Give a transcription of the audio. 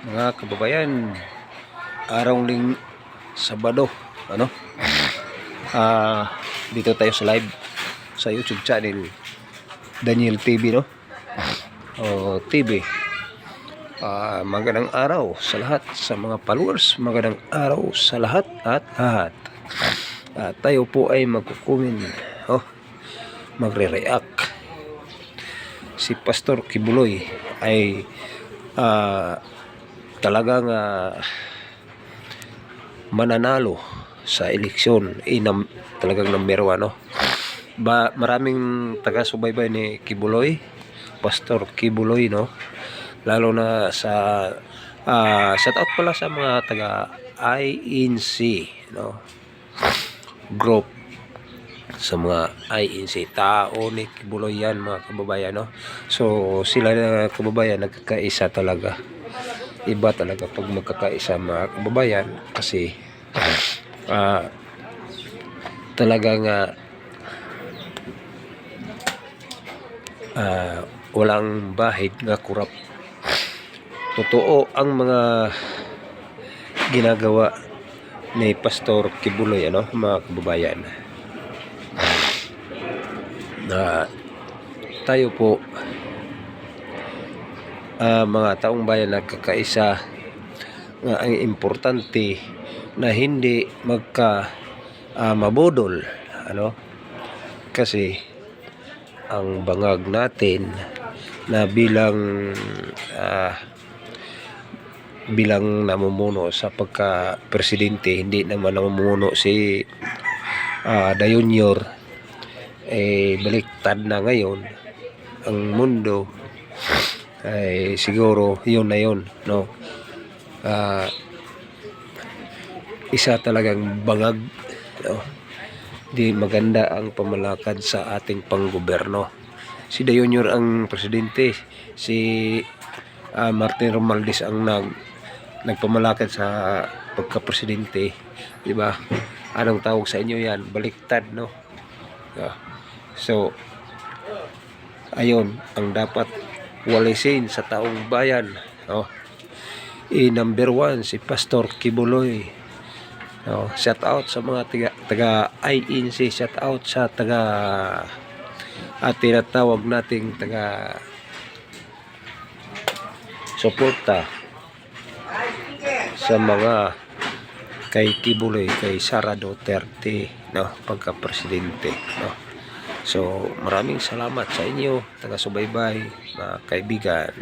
Mga kababayan, Sabado, ano? Dito tayo sa live sa YouTube channel Daniel TV, no? O TV. Magandang araw sa lahat sa mga followers, magandang araw sa lahat at lahat. Tayo po ay magkukumin, magre-react. Si Pastor Kibuloy ay talagang mananalo sa eleksyon, talagang number 1, no? Maraming taga-subaybay ni Kibuloy, Pastor Kibuloy, no? Lalo na sa shout out pala sa mga taga INC, no? Group, sa mga INC, tao ni Kibuloy yan, mga kababayan, no? So sila na kababayan nagkakaisa talaga. Iba talaga pag magkakaisa, mga kababayan, kasi talagang walang bahid nga kurap. Totoo ang mga ginagawa ni Pastor Kibuloy, ano, mga kababayan. Tayo po, mga taong bayan, nagkakaisa nga ang importante na hindi mabudol, ano, kasi ang bangag natin na bilang namumuno sa pagka-presidente, hindi naman namumuno si Junior, baliktad na ngayon ang mundo, ay siguro yun na yun, no? Isa talagang bangag, no? Di maganda ang pamalakad sa ating panggoberno. Si Junior ang presidente, si Martin Romualdez ang nagpamalakad sa pagka-presidente, di ba? Anong tawag sa inyo yan? Baliktad, no? So ayun ang dapat walisin sa taong bayan, no? Number 1 si Pastor Kibuloy, no? Shout out sa mga taga INC, shout out sa taga tinatawag nating taga suporta sa mga kay Kibuloy, kay Sara Duterte, no, pagka-presidente, no? So maraming salamat sa inyo, taga-subaybay, mga kaibigan.